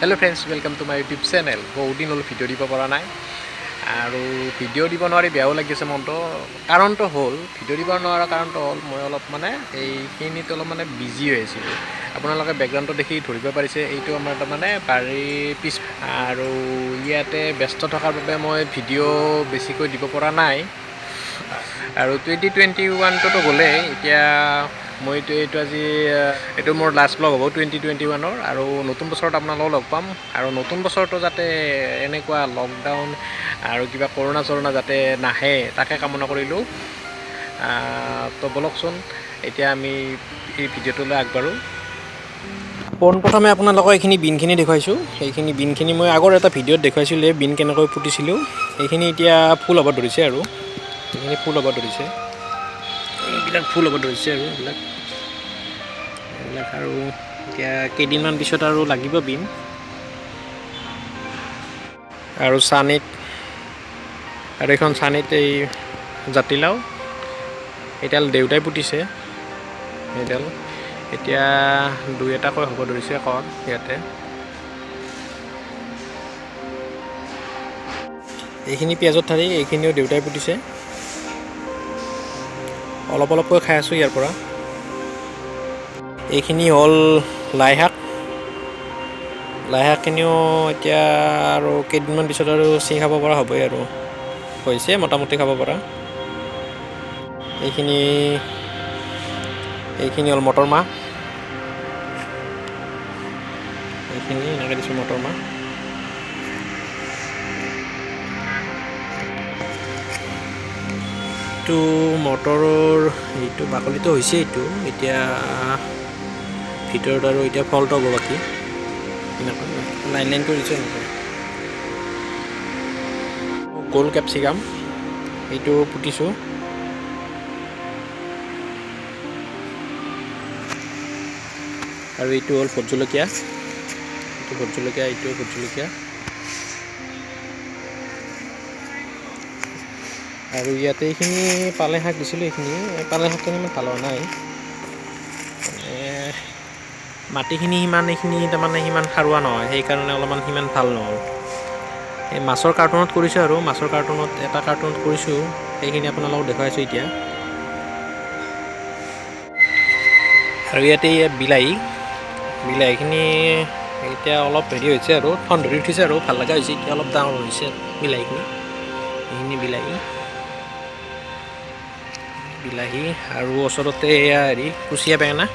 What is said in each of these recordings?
Hello' friends, welcome to my YouTube channel. বহুত দিন হ'ল ভিডিঅ' দিব পৰা নাই আৰু ভিডিঅ' দিব নোৱাৰি বেয়াও লাগিছে মনটো। কাৰণটো হ'ল ভিডিঅ' দিব নোৱাৰা কাৰণটো হ'ল মই অলপ এইখিনিত অলপ বিজি হৈ আছিলোঁ। আপোনালোকে বেকগ্ৰাউণ্ডটো দেখি ধৰিব পাৰিছে, এইটো আমাৰ তাৰমানে বাৰীৰ পিছ আৰু ইয়াতে ব্যস্ত থকাৰ বাবে মই ভিডিঅ' বেছিকৈ দিব পৰা নাই। আৰু 2021টোতো গ'লেই, এতিয়া মইতো এইটো মোৰ লাষ্ট ব্লগ হ'ব 2021ৰ। আৰু নতুন বছৰত আপোনালোকক লগ পাম আৰু নতুন বছৰটো যাতে এনেকুৱা লকডাউন আৰু কিবা কৰোণা যাতে নাহে তাকে কামনা কৰিলোঁ। তো ব'লকচোন এতিয়া আমি এই ভিডিঅ'টোলৈ আগবাঢ়োঁ। পোনপ্ৰথমে আপোনালোকক এইখিনি বিনখিনি দেখুৱাইছোঁ। সেইখিনি বিনখিনি মই আগৰ এটা ভিডিঅ'ত দেখুৱাইছিলোঁ, বিন কেনেকৈ পুতিছিলোঁ। সেইখিনি এতিয়া ফুল হ'ব ধৰিছে আৰু এইবিলাক ফুল হ'ব ধৰিছে আৰু এইবিলাক আৰু এতিয়া কেইদিনমান পিছত আৰু লাগিব বিন। আৰু চানীত আৰু এইখন চানীত এই জাতিলাও এইডাল দেউতাই পুতিছে। এইডাল এতিয়া দুই এটাকৈ হ'ব ধৰিছে ইয়াতে। এইখিনি পিঁয়াজৰ ঠাৰি, এইখিনিও দেউতাই পুতিছে। অলপ অলপকৈ খাই আছোঁ ইয়াৰ পৰা। এইখিনি হ'ল লাইশাকখিনিও এতিয়া আৰু কেইদিনমান পিছত আৰু ছিঙি খাব পৰা হ'বই আৰু হৈছে মোটামুটি খাব পৰা। এইখিনি হ'ল মটৰ মাহ, এইখিনি এনেকৈ দিছোঁ মটৰ মাহ। এইটো মটৰৰ এইটো বাকলিটো হৈছে, এইটো এতিয়া ভিতৰত আৰু এতিয়া ফলটো হ'ব বাকী। এনেকৈ লাইন লাইন কৰি দিছোঁ এনেকৈ। গোল কেপচিকাম এইটো পুতিছোঁ। আৰু এইটো হ'ল ভোট জলকীয়া, এইটো ভোট জলকীয়া। আৰু ইয়াতে এইখিনি পালেং শাক দিছিলোঁ। এইখিনি পালেং শাকখিনি ইমান ভাল হোৱা নাই, মাটিখিনি সিমান সাৰুৱা নহয়, সেইকাৰণে অলপমান সিমান ভাল নহ'ল। এই মাছৰ কাৰ্টুনত কৰিছোঁ আৰু এটা কাৰ্টুনত কৰিছোঁ, সেইখিনি আপোনালোকক দেখুৱাইছোঁ এতিয়া। আৰু ইয়াতে বিলাহীখিনি এতিয়া অলপ হেৰি হৈছে আৰু ঠন ধৰি উঠিছে আৰু ভাল লগা হৈছে, এতিয়া অলপ ডাঙৰ হৈছে আৰু বিলাহী আৰু ওচৰতে এয়া কুচিয়া বেঙেনা।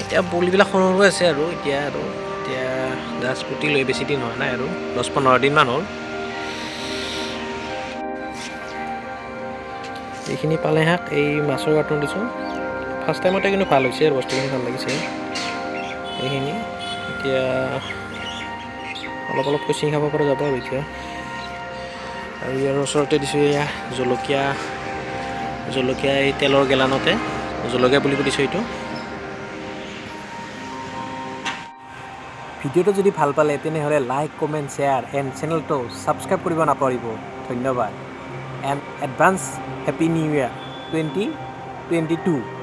এতিয়া পুলিবিলাক সৰু সৰু আছে আৰু এতিয়া গাছ পুতি লৈ বেছি দিন হোৱা নাই আৰু 10-15 দিনমান হ'ল। এইখিনি পালেং শাক এই মাছৰ কাৰ্টুন দিছোঁ। ফাৰ্ষ্ট টাইমতে কিন্তু ভাল হৈছে আৰু বস্তুখিনি ভাল লাগিছে। এইখিনি এতিয়া অলপ অলপকৈ ছিঙি খাব পৰা যাব আৰু এতিয়া। আৰু ইয়াৰ ওচৰতে দিছোঁ এয়া জলকীয়া এই তেলৰ গেলানতে জলকীয়া পুলি পুতিছোঁ এইটো। ভিডিঅ'টো যদি ভাল পালে তেনেহ'লে লাইক, কমেণ্ট, শ্বেয়াৰ এণ্ড চেনেলটো ছাবস্ক্ৰাইব কৰিব নাপাহৰিব। ধন্যবাদ and advance happy new year 2022।